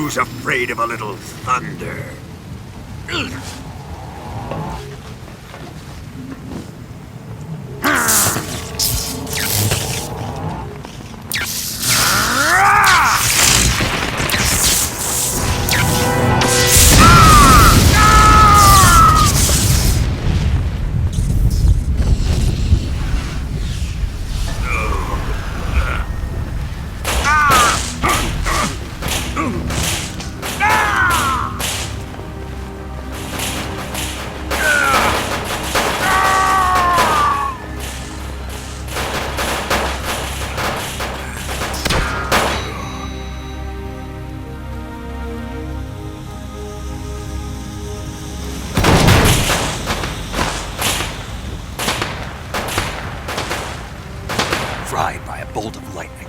Who's afraid of a little thunder? Fried by a bolt of lightning.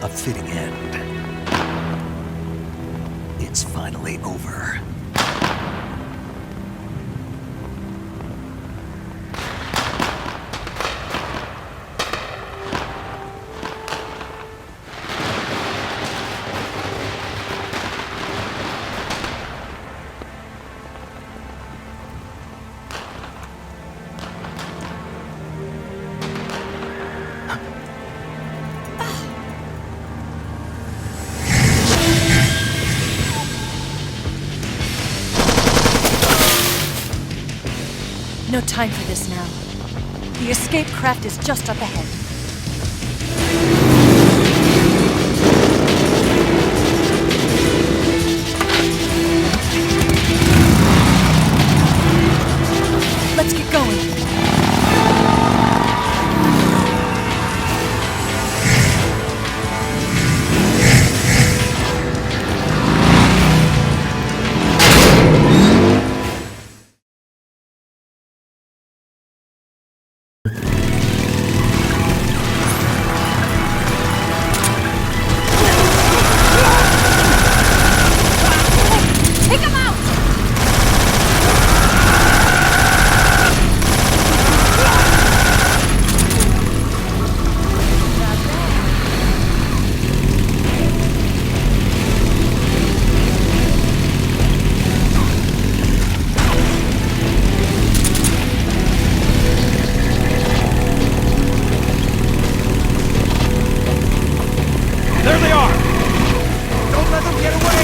A fitting end. It's finally over. No time for this now. The escape craft is just up ahead. Let's get going. There they are! Don't let them get away!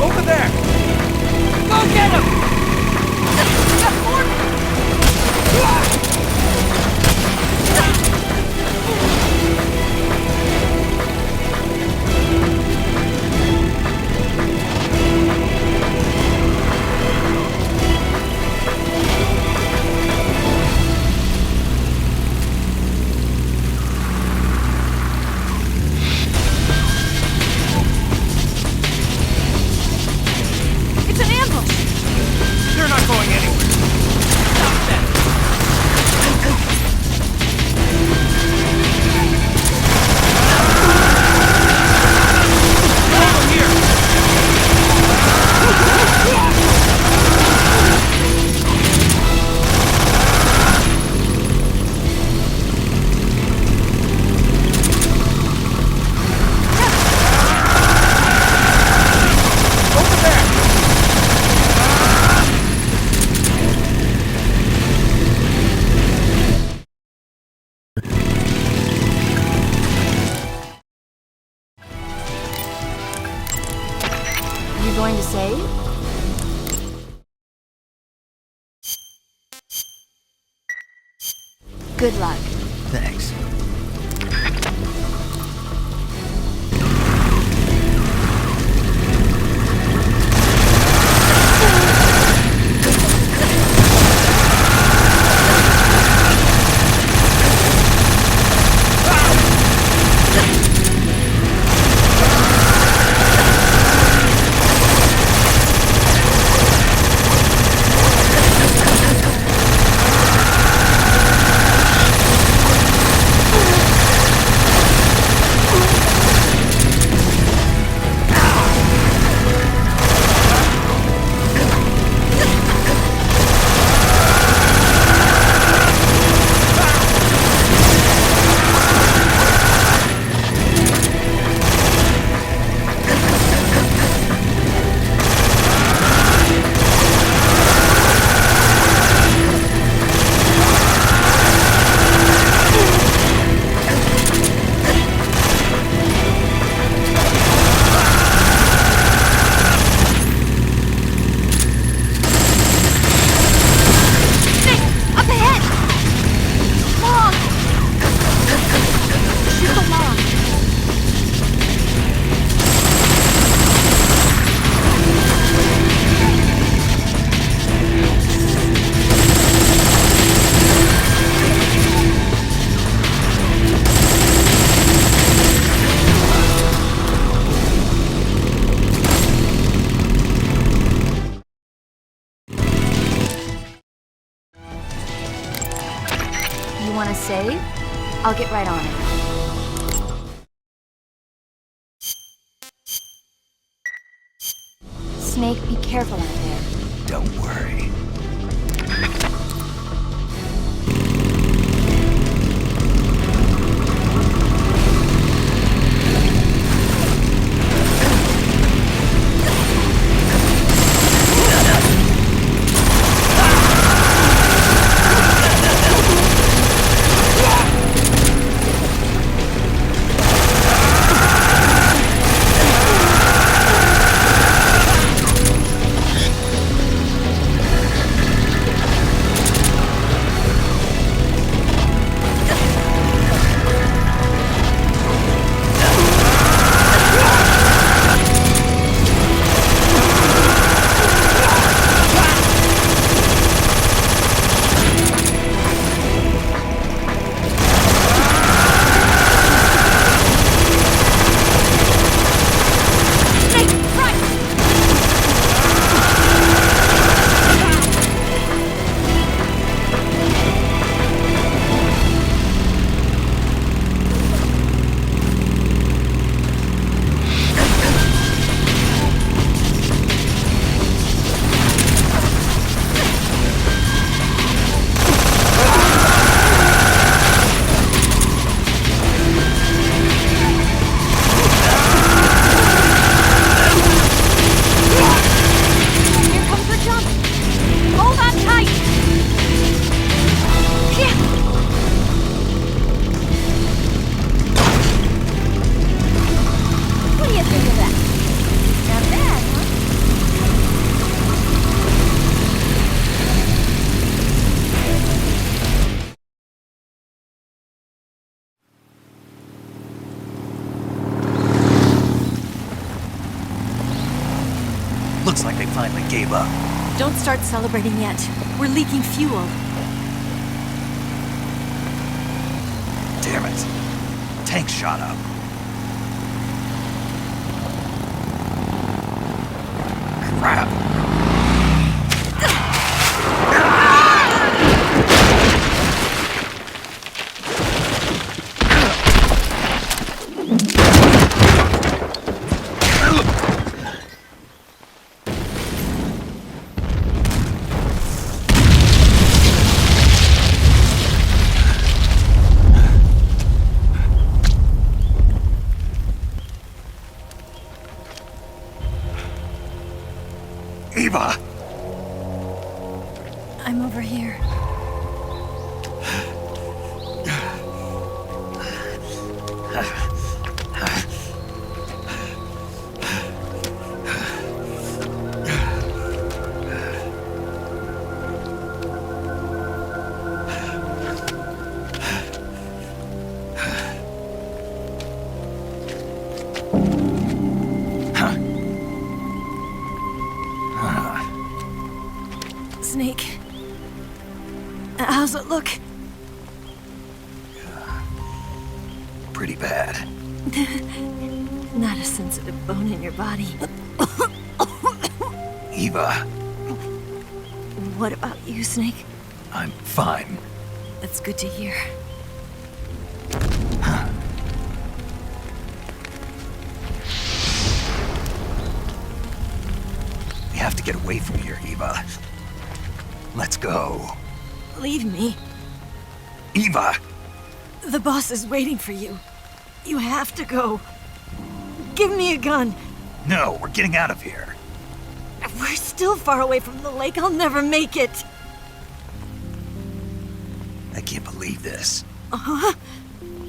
Over there! Go get him! It's an ambush! They're not going anywhere! Stop them! Over here! Over there! You going to save? Good luck. Thanks. want to save? I'll get right on it. Snake, be careful out there. Don't worry. Looks like they finally gave up. Don't start celebrating yet. We're leaking fuel. Damn it. Tank shot up. Crap. Eva! I'm over here. Snake. How's it look? Pretty bad. Not a sensitive bone in your body. Eva, What about you, Snake? I'm fine. That's good to hear. We have to get away from here, Eva. Let's go. Leave me. Eva! The boss is waiting for you. You have to go. Give me a gun. No, we're getting out of here. We're still far away from the lake. I'll never make it. I can't believe this. Uh-huh.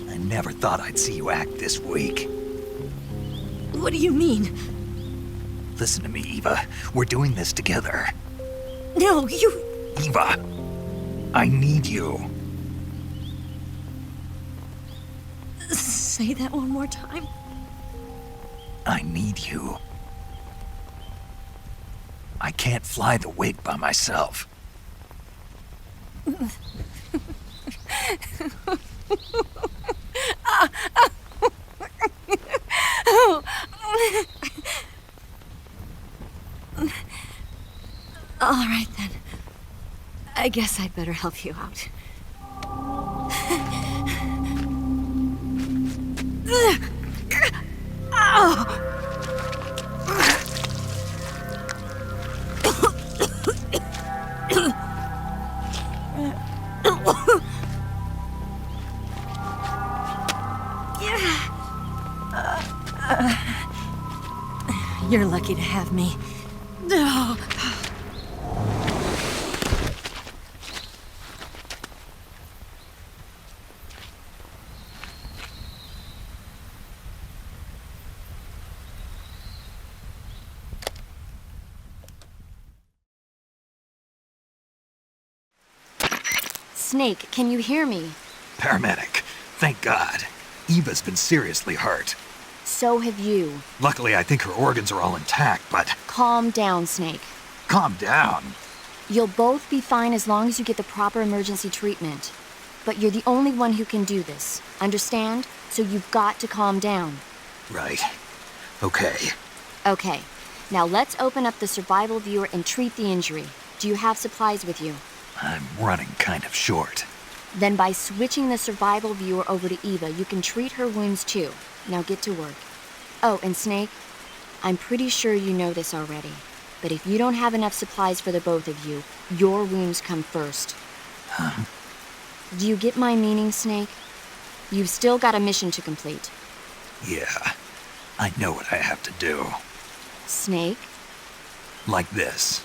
I never thought I'd see you act this weak. What do you mean? Listen to me, Eva. We're doing this together. No, you... Eva, I need you. Say that one more time. I need you. I can't fly the wig by myself. All right, then. I guess I'd better help you out. You're lucky to have me. Snake, can you hear me? Paramedic. Thank God. Eva's been seriously hurt. So have you. Luckily, I think her organs are all intact, but Calm down, Snake. calm down. You'll both be fine as long as you get the proper emergency treatment. But you're the only one who can do this. Understand? So you've got to calm down. Right. Okay. Okay. Now let's open up the survival viewer and treat the injury. Do you have supplies with you? I'm running kind of short. Then by switching the survival viewer over to Eva, you can treat her wounds too. Now get to work. Oh, and Snake, I'm pretty sure you know this already, but if you don't have enough supplies for the both of you, your wounds come first. Huh? Do you get my meaning, Snake? You've still got a mission to complete. Yeah. I know what I have to do. Snake? Like this.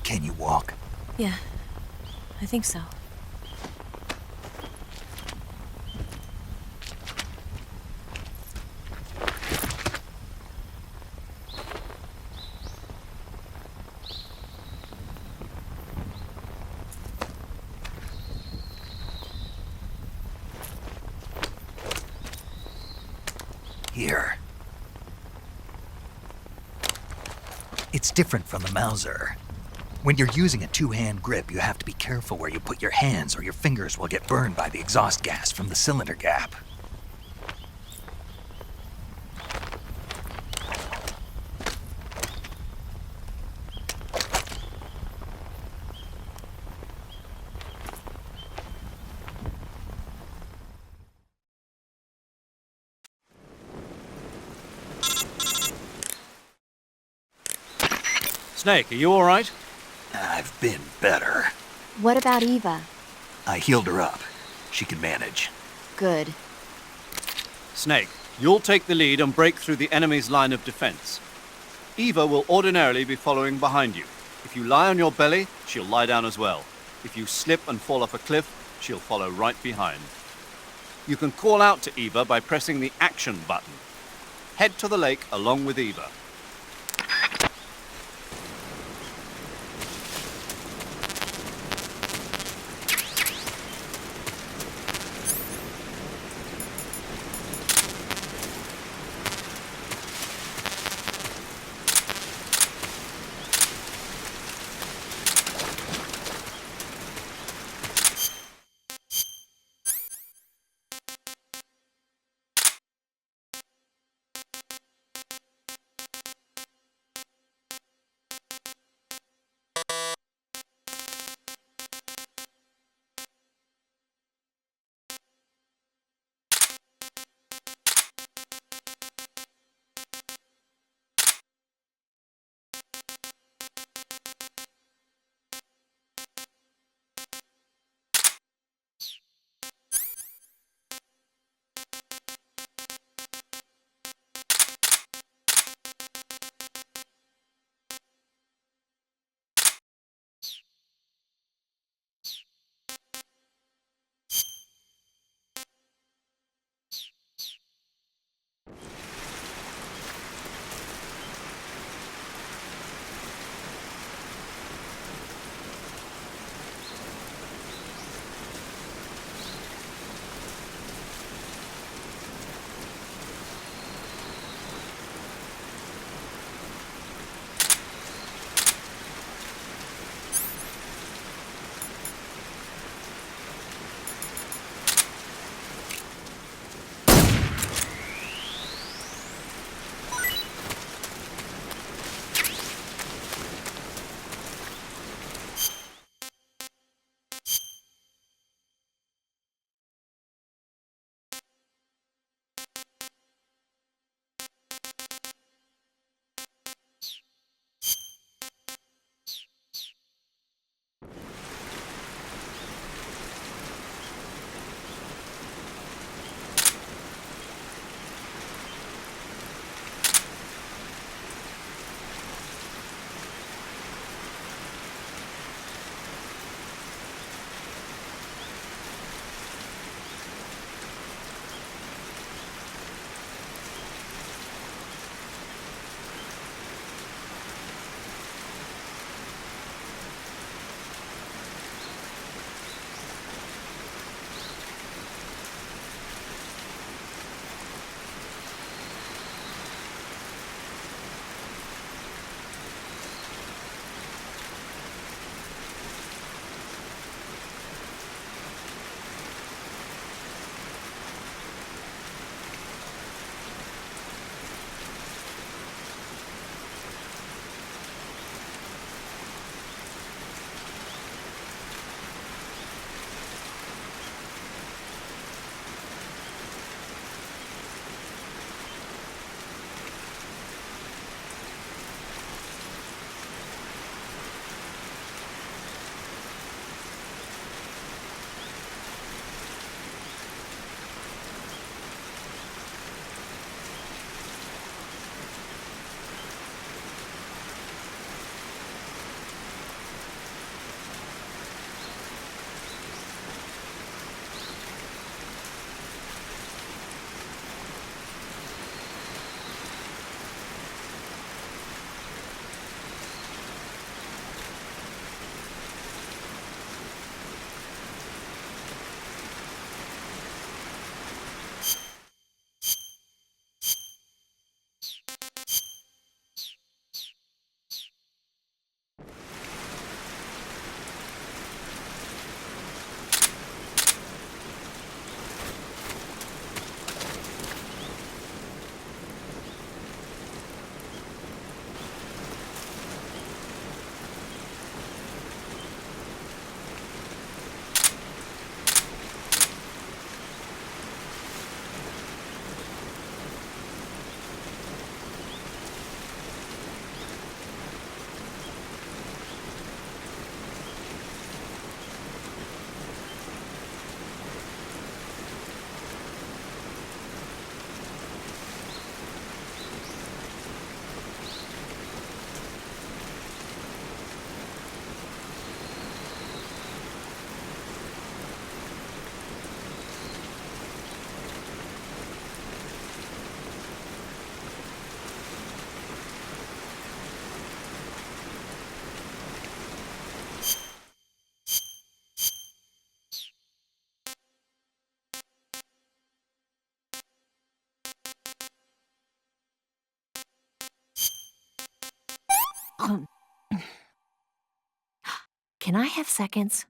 Can you walk? Yeah, I think so. Here. It's different from the Mauser. When you're using a two-hand grip, you have to be careful where you put your hands or your fingers will get burned by the exhaust gas from the cylinder gap. Snake, are you all right? I've been better. What about Eva? I healed her up. She can manage. Good. Snake, you'll take the lead and break through the enemy's line of defense. Eva will ordinarily be following behind you. If you lie on your belly, she'll lie down as well. If you slip and fall off a cliff, she'll follow right behind. You can call out to Eva by pressing the action button. Head to the lake along with Eva. Can I have seconds?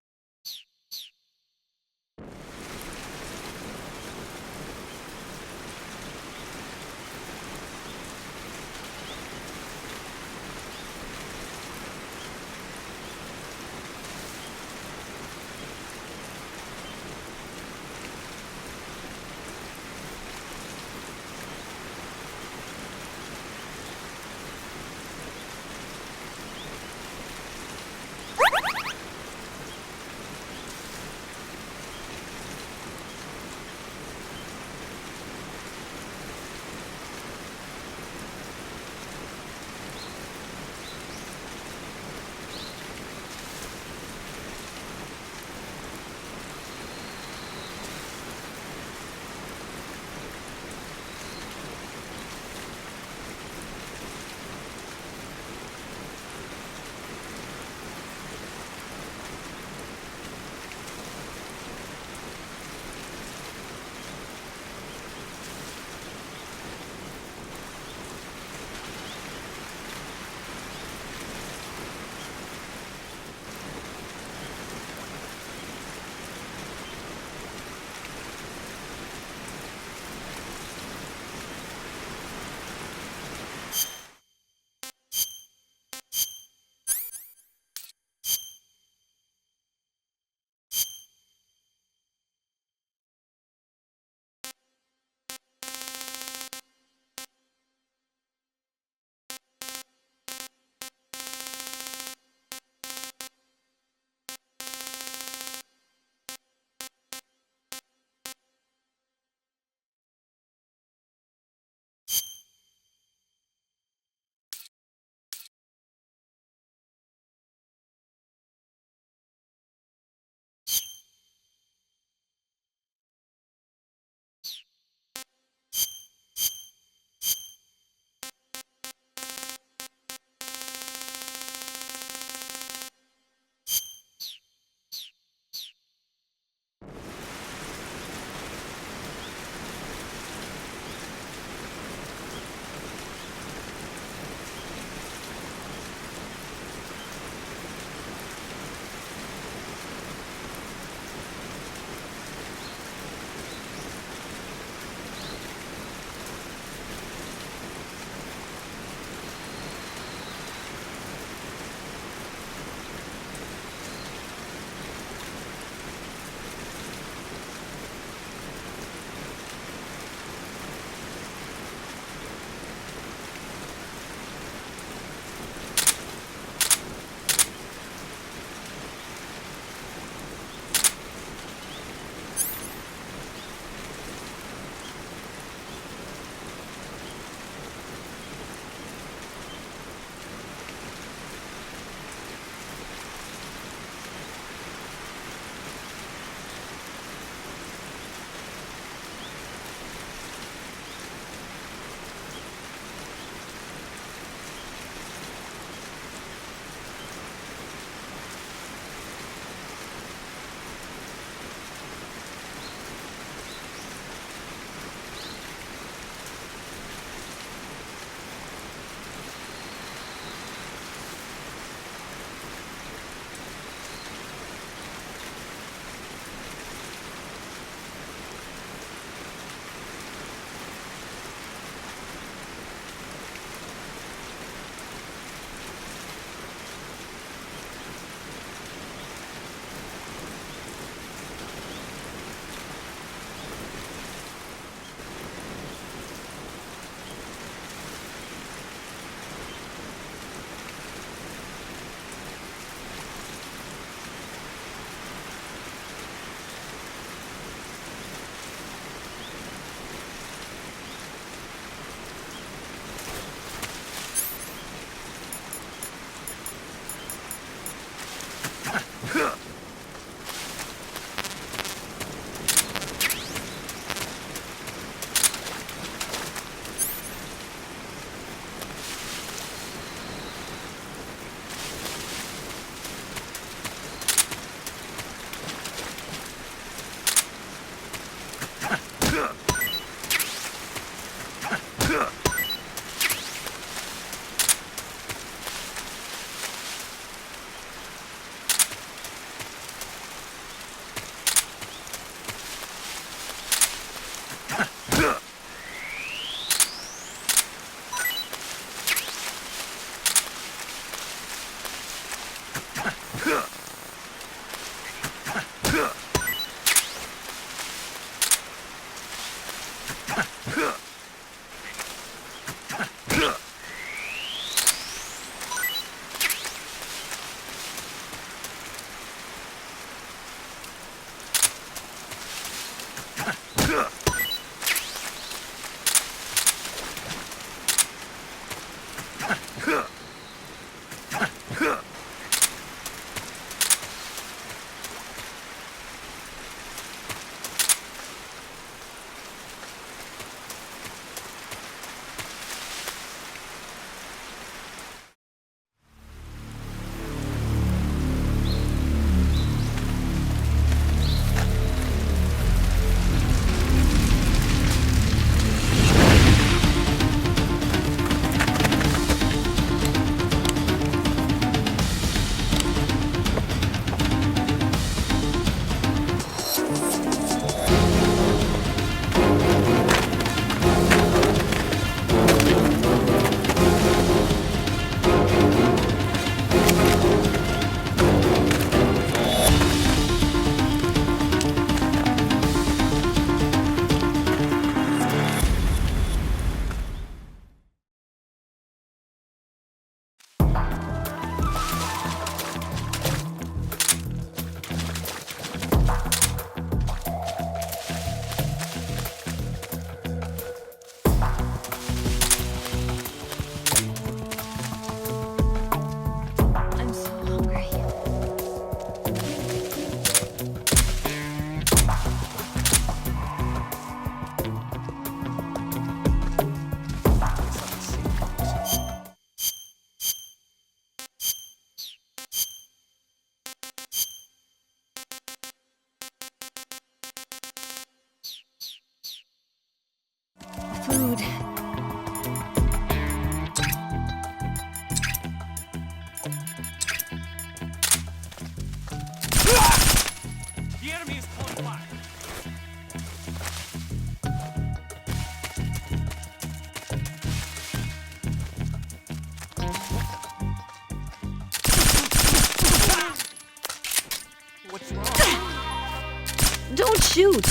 Don't shoot!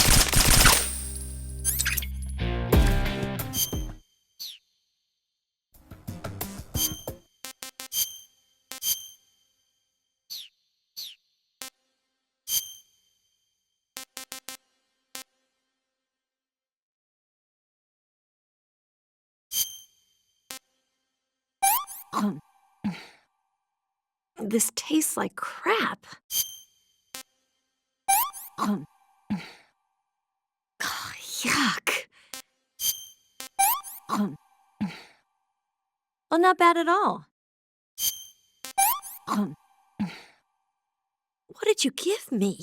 This tastes like crap. Yuck. Well, not bad at all. What did you give me?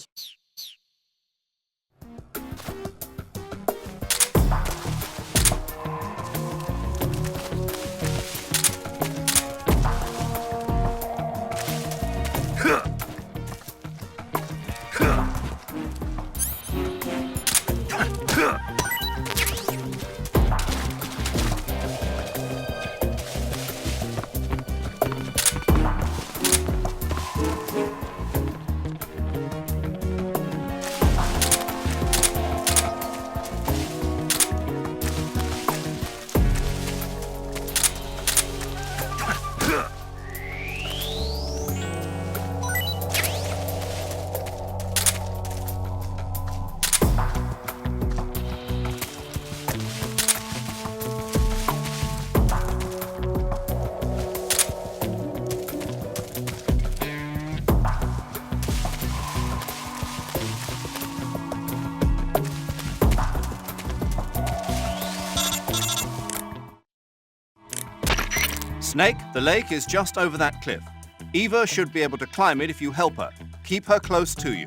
Snake, the lake is just over that cliff. Eva should be able to climb it if you help her. Keep her close to you.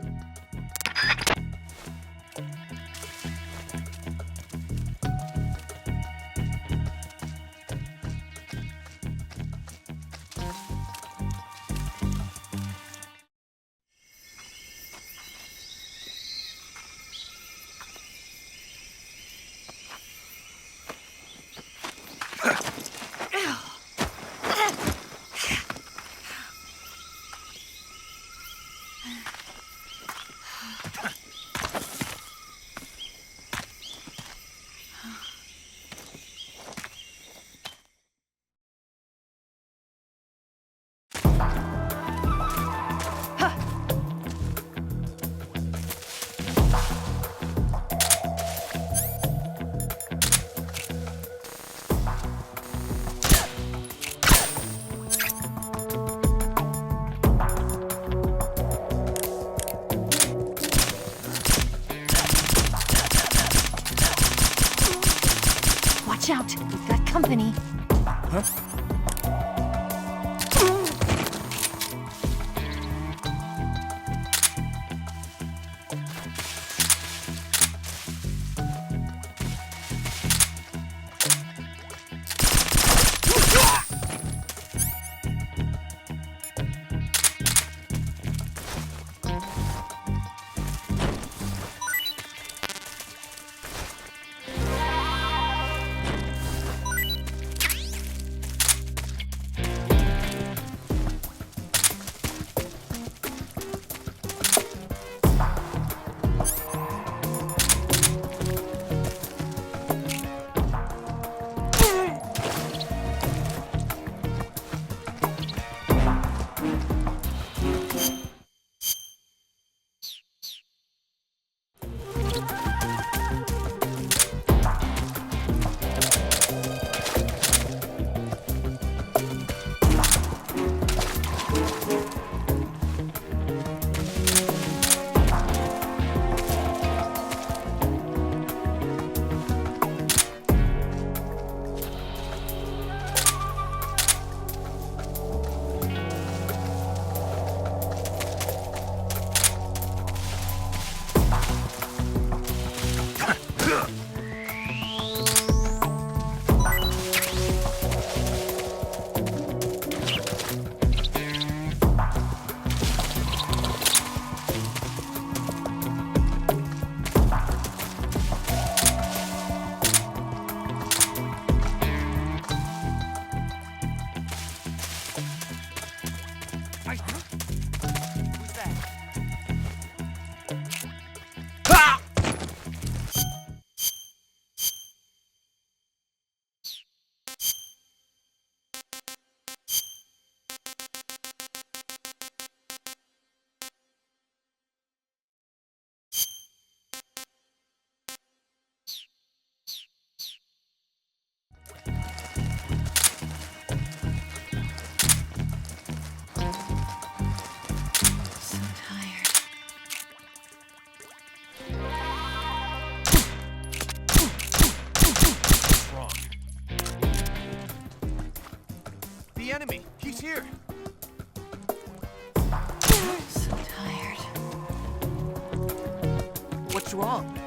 Watch out, we've got company. here. So tired. What's wrong?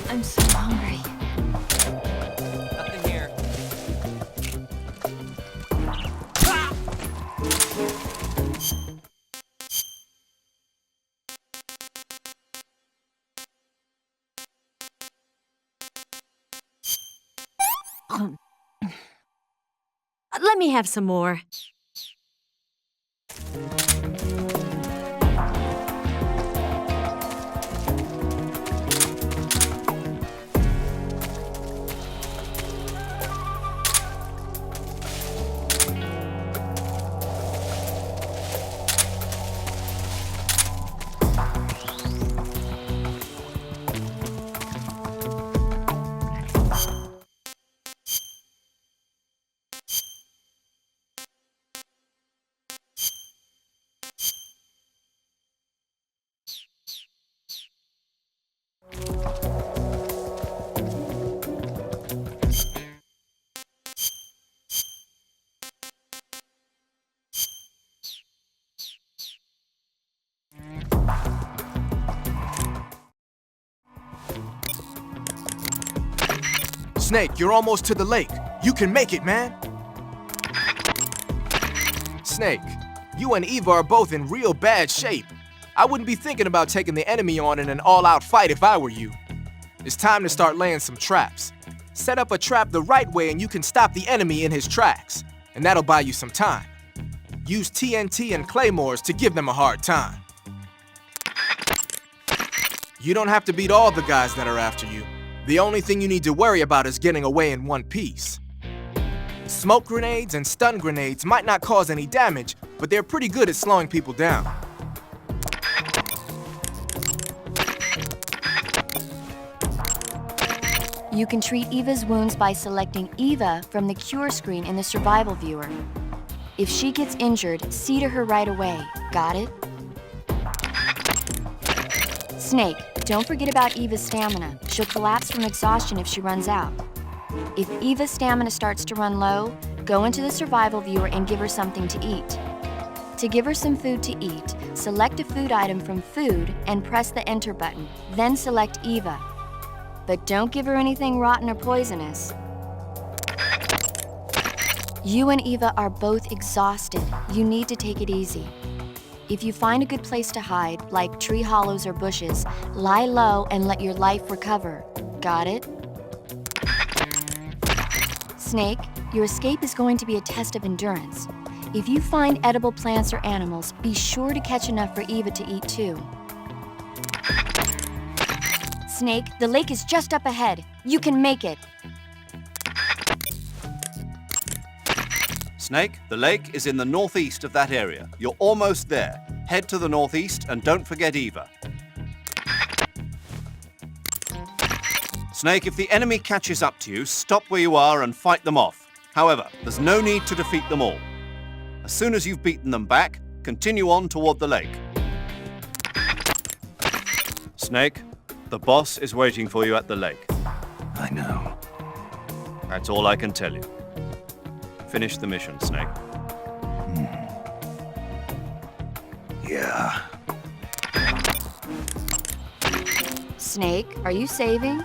I'm so hungry. Nothing here. Let me have some more. Snake, you're almost to the lake. You can make it, man. Snake, you and Eva are both in real bad shape. I wouldn't be thinking about taking the enemy on in an all-out fight if I were you. It's time to start laying some traps. Set up a trap the right way and you can stop the enemy in his tracks. And that'll buy you some time. Use TNT and claymores to give them a hard time. You don't have to beat all the guys that are after you. The only thing you need to worry about is getting away in one piece. Smoke grenades and stun grenades might not cause any damage, but they're pretty good at slowing people down. You can treat Eva's wounds by selecting Eva from the cure screen in the survival viewer. If she gets injured, see to her right away. Got it? Snake, don't forget about Eva's stamina. She'll collapse from exhaustion if she runs out. If Eva's stamina starts to run low, go into the survival viewer and give her something to eat. To give her some food to eat, select a food item from Food and press the Enter button. Then select Eva. But don't give her anything rotten or poisonous. You and Eva are both exhausted. You need to take it easy. If you find a good place to hide, like tree hollows or bushes, lie low and let your life recover. Got it? Snake, your escape is going to be a test of endurance. If you find edible plants or animals, be sure to catch enough for Eva to eat too. Snake, the lake is just up ahead. You can make it. Snake, the lake is in the northeast of that area. You're almost there. Head to the northeast and don't forget Eva. Snake, if the enemy catches up to you, stop where you are and fight them off. However, there's no need to defeat them all. As soon as you've beaten them back, continue on toward the lake. Snake, the boss is waiting for you at the lake. I know. That's all I can tell you. Finish the mission, Snake. Yeah. Snake, are you saving?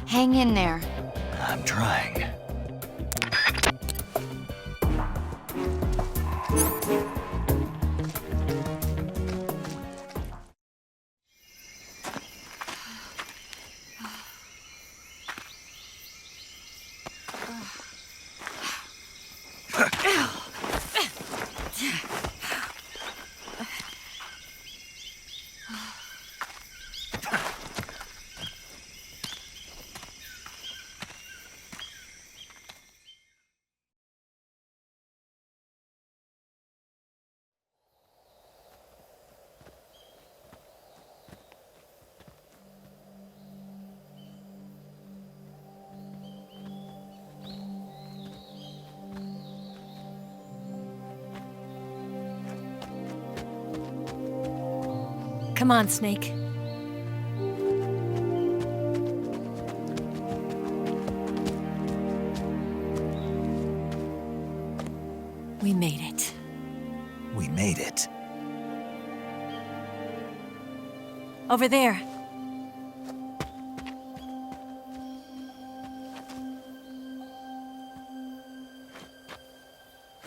Hang in there. I'm trying. Come on, Snake. We made it. We made it. Over there.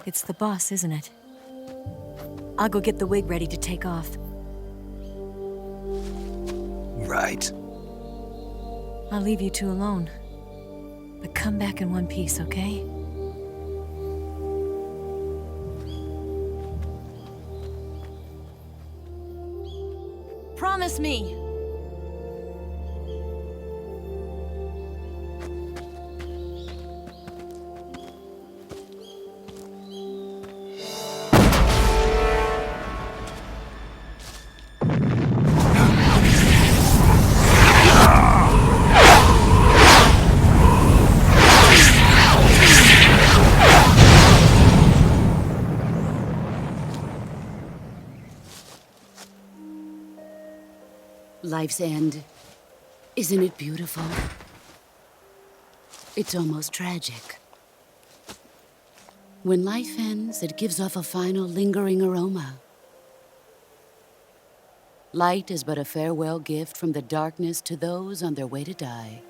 It's the boss, isn't it? I'll go get the wig ready to take off. Right. I'll leave you two alone. But come back in one piece, okay? Promise me! Life's end. Isn't it beautiful? It's almost tragic. When life ends, it gives off a final lingering aroma. Light is but a farewell gift from the darkness to those on their way to die.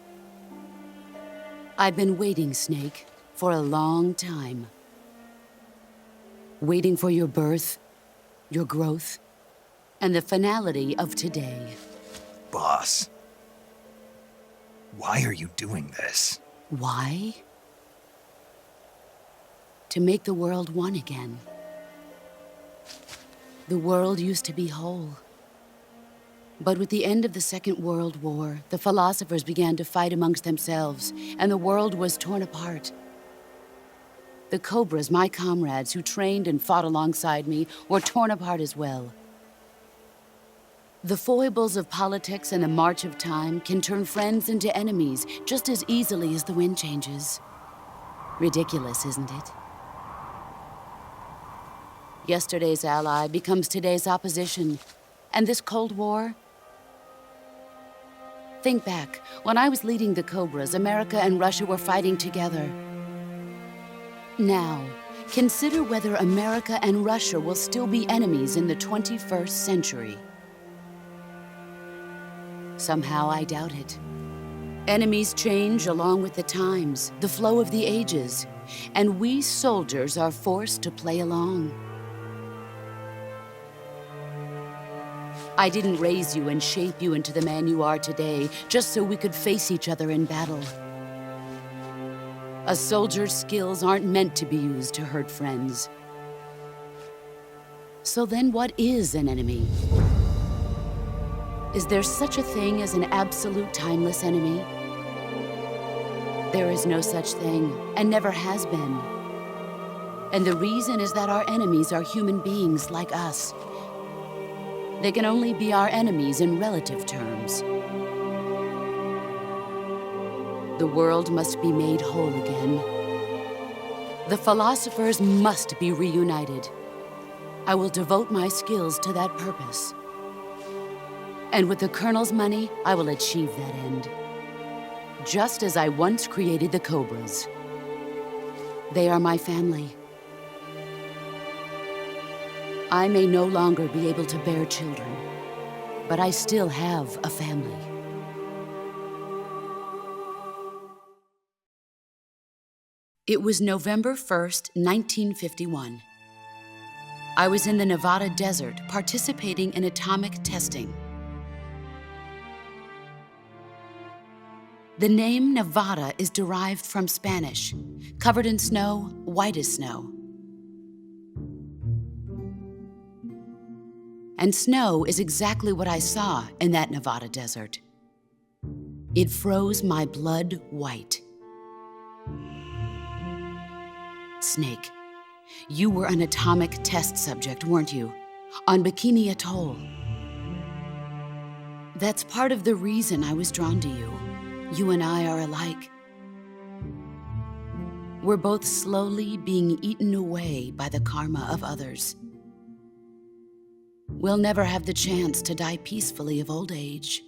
I've been waiting, Snake, for a long time. Waiting for your birth, your growth, and the finality of today. Boss. Why are you doing this? Why? To make the world one again. The world used to be whole. But with the end of the Second World War, the philosophers began to fight amongst themselves, and the world was torn apart. The Cobras, my comrades who trained and fought alongside me, were torn apart as well. The foibles of politics and the march of time can turn friends into enemies just as easily as the wind changes. Ridiculous, isn't it? Yesterday's ally becomes today's opposition, and this Cold War? Think back, when I was leading the Cobras, America and Russia were fighting together. Now, consider whether America and Russia will still be enemies in the 21st century. Somehow I doubt it. Enemies change along with the times, the flow of the ages, and we soldiers are forced to play along. I didn't raise you and shape you into the man you are today just so we could face each other in battle. A soldier's skills aren't meant to be used to hurt friends. So then what is an enemy? Is there such a thing as an absolute timeless enemy? There is no such thing, and never has been. And the reason is that our enemies are human beings like us. They can only be our enemies in relative terms. The world must be made whole again. The philosophers must be reunited. I will devote my skills to that purpose. And with the Colonel's money, I will achieve that end. Just as I once created the Cobras. They are my family. I may no longer be able to bear children, but I still have a family. It was November 1st, 1951. I was in the Nevada desert participating in atomic testing. The name Nevada is derived from Spanish, covered in snow, white as snow. And snow is exactly what I saw in that Nevada desert. It froze my blood white. Snake, you were an atomic test subject, weren't you? On Bikini Atoll. That's part of the reason I was drawn to you. You and I are alike. We're both slowly being eaten away by the karma of others. we'll never have the chance to die peacefully of old age.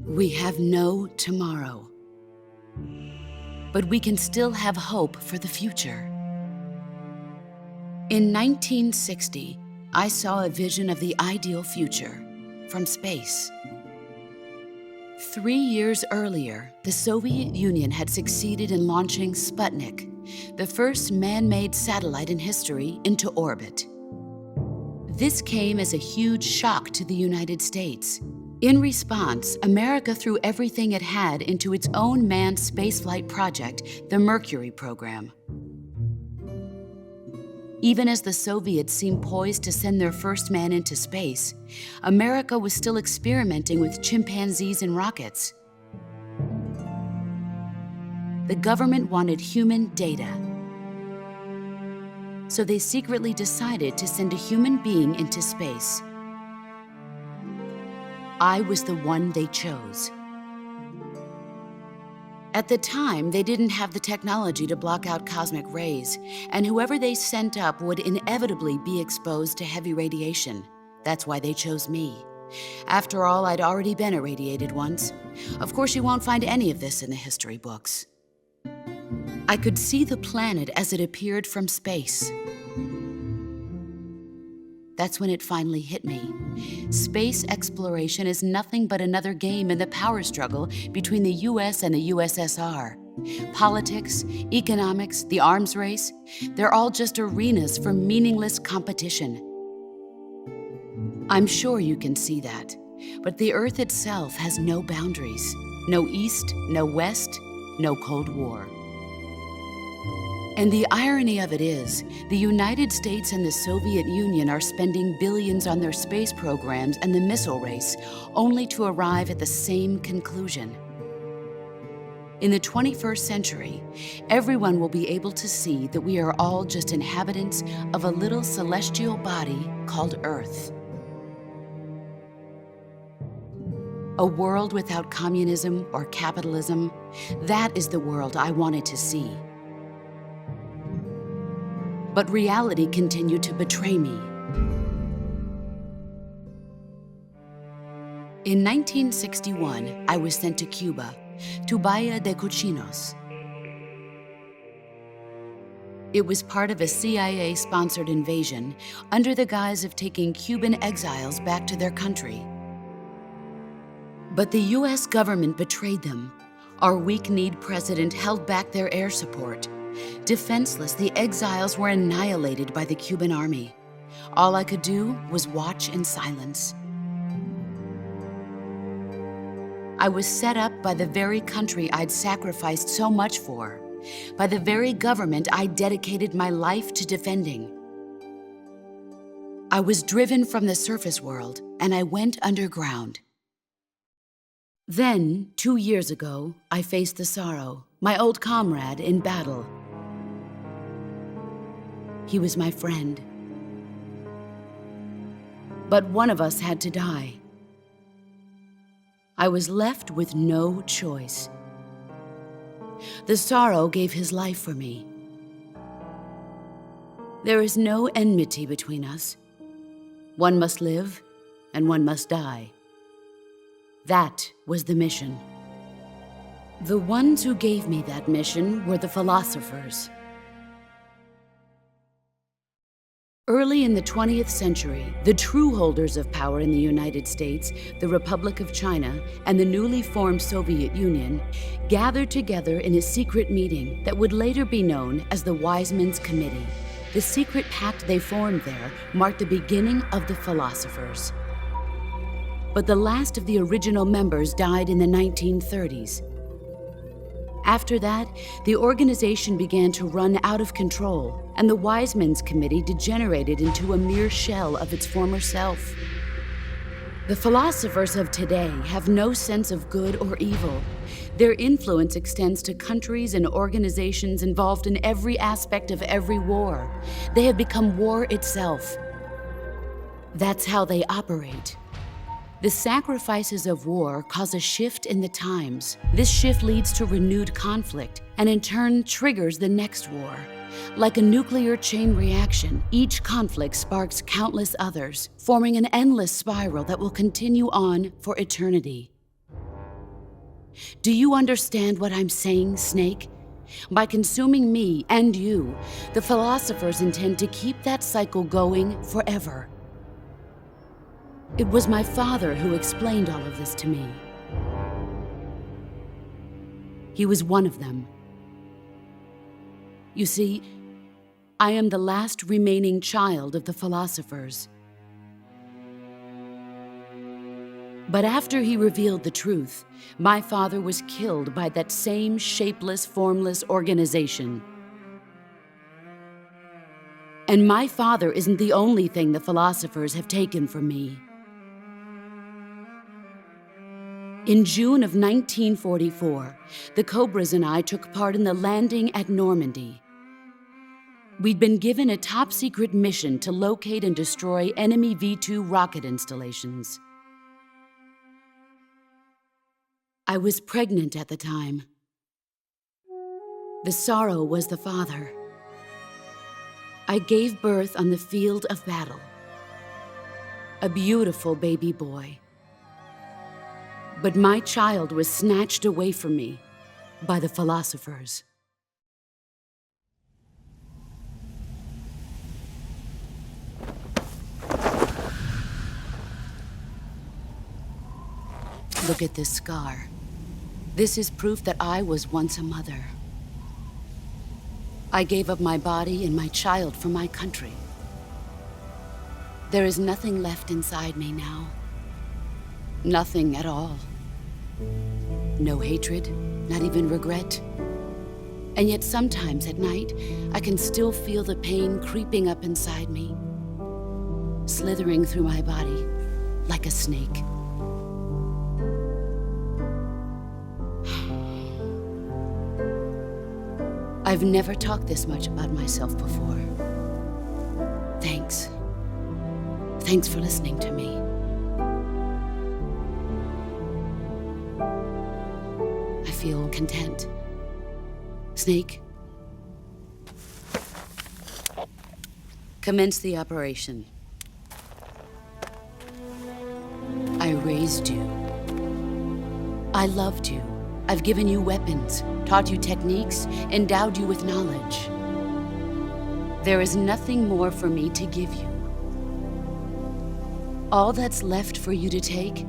We have no tomorrow. But we can still have hope for the future. In 1960, I saw a vision of the ideal future from space. 3 years earlier, the Soviet Union had succeeded in launching Sputnik, the first man-made satellite in history, into orbit. This came as a huge shock to the United States. In response, America threw everything it had into its own manned spaceflight project, the Mercury program. Even as the Soviets seemed poised to send their first man into space, America was still experimenting with chimpanzees and rockets. The government wanted human data, so they secretly decided to send a human being into space. I was the one they chose. At the time, they didn't have the technology to block out cosmic rays, and whoever they sent up would inevitably be exposed to heavy radiation. That's why they chose me. After all, I'd already been irradiated once. Of course, you won't find any of this in the history books. I could see the planet as it appeared from space. That's when it finally hit me. Space exploration is nothing but another game in the power struggle between the US and the USSR. Politics, economics, the arms race, they're all just arenas for meaningless competition. I'm sure you can see that, but the Earth itself has no boundaries. No East, no West, no Cold War. And the irony of it is, the United States and the Soviet Union are spending billions on their space programs and the missile race, only to arrive at the same conclusion. In the 21st century, everyone will be able to see that we are all just inhabitants of a little celestial body called Earth. A world without communism or capitalism, that is the world I wanted to see. But reality continued to betray me. In 1961, I was sent to Cuba, to Bahia de Cochinos. It was part of a CIA-sponsored invasion under the guise of taking Cuban exiles back to their country. But the US government betrayed them. Our weak-kneed president held back their air support. Defenseless, the exiles were annihilated by the Cuban army. All I could do was watch in silence. I was set up by the very country I'd sacrificed so much for, by the very government I dedicated my life to defending. I was driven from the surface world, and I went underground. Then, 2 years ago, I faced the Sorrow, my old comrade in battle. He was my friend. But one of us had to die. I was left with no choice. The Sorrow gave his life for me. There is no enmity between us. One must live, and one must die. That was the mission. The ones who gave me that mission were the philosophers. Early in the 20th century, the true holders of power in the United States, the Republic of China, and the newly formed Soviet Union gathered together in a secret meeting that would later be known as the Wiseman's Committee. The secret pact they formed there marked the beginning of the philosophers. But the last of the original members died in the 1930s. After that, the organization began to run out of control, and the Wiseman's Committee degenerated into a mere shell of its former self. The philosophers of today have no sense of good or evil. Their influence extends to countries and organizations involved in every aspect of every war. They have become war itself. That's how they operate. The sacrifices of war cause a shift in the times. This shift leads to renewed conflict, and in turn triggers the next war. Like a nuclear chain reaction, each conflict sparks countless others, forming an endless spiral that will continue on for eternity. Do you understand what I'm saying, Snake? By consuming me and you, the philosophers intend to keep that cycle going forever. It was my father who explained all of this to me. He was one of them. You see, I am the last remaining child of the philosophers. But after he revealed the truth, my father was killed by that same shapeless, formless organization. And my father isn't the only thing the philosophers have taken from me. In June of 1944, the Cobras and I took part in the landing at Normandy. We'd been given a top-secret mission to locate and destroy enemy V-2 rocket installations. I was pregnant at the time. The sorrow was the father. I gave birth on the field of battle. A beautiful baby boy. But my child was snatched away from me by the philosophers. Look at this scar. This is proof that I was once a mother. I gave up my body and my child for my country. There is nothing left inside me now. Nothing at all. No hatred, not even regret. And yet sometimes at night, I can still feel the pain creeping up inside me, slithering through my body like a snake. I've never talked this much about myself before. Thanks. Thanks for listening to me. I feel content. Snake, commence the operation. I raised you. I loved you. I've given you weapons, taught you techniques, endowed you with knowledge. There is nothing more for me to give you. All that's left for you to take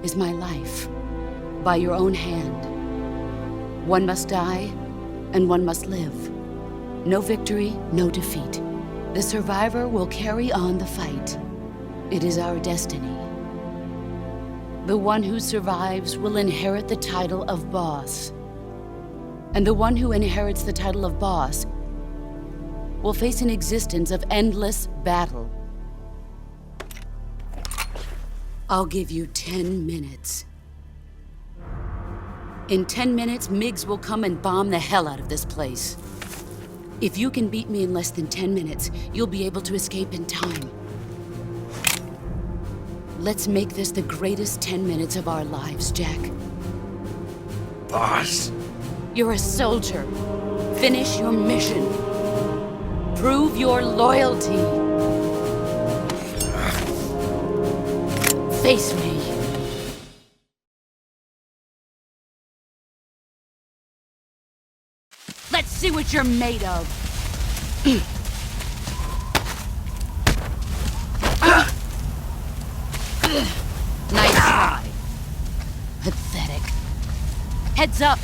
is my life, by your own hand. One must die, and one must live. No victory, no defeat. The survivor will carry on the fight. It is our destiny. The one who survives will inherit the title of boss. And the one who inherits the title of boss will face an existence of endless battle. I'll give you 10 minutes. In 10 minutes, MiGs will come and bomb the hell out of this place. If you can beat me in less than 10 minutes, you'll be able to escape in time. Let's make this the greatest 10 minutes of our lives, Jack. Boss? You're a soldier. Finish your mission. Prove your loyalty. Face me. Let's see what you're made of. Nice try. Pathetic. Heads up.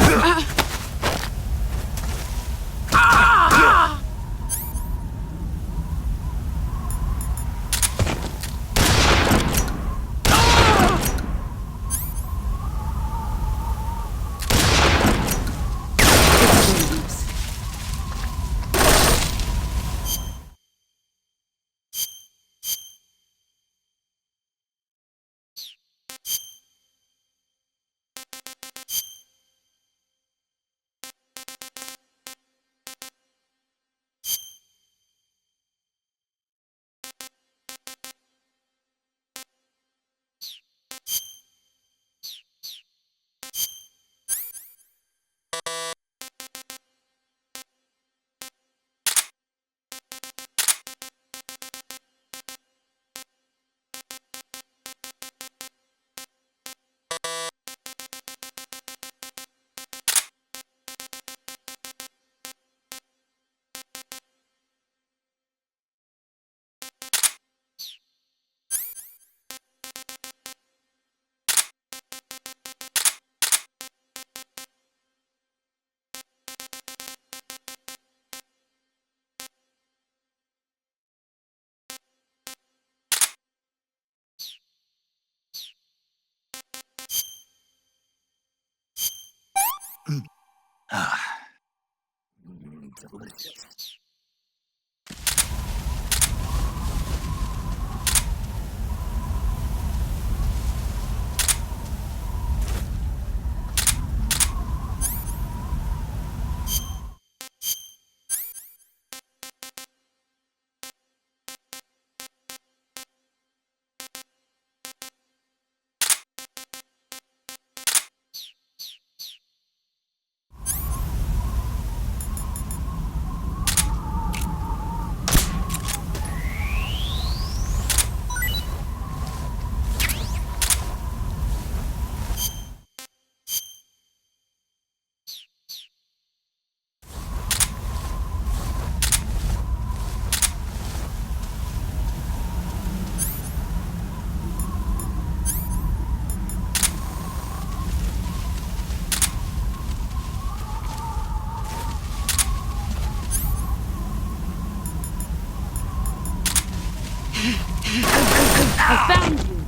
I found you!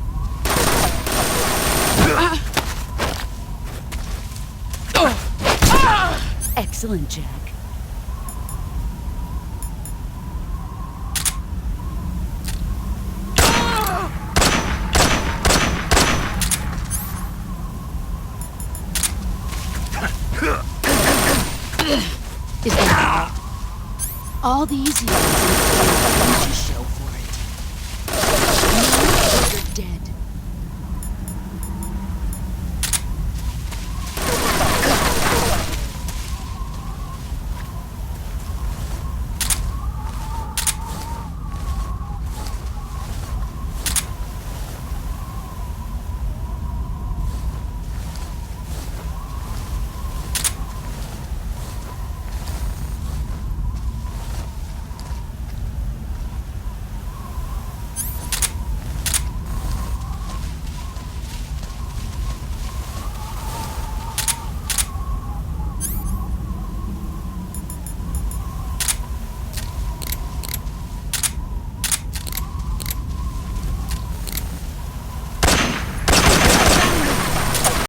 Excellent, Jack. Is that All the easy ones to show for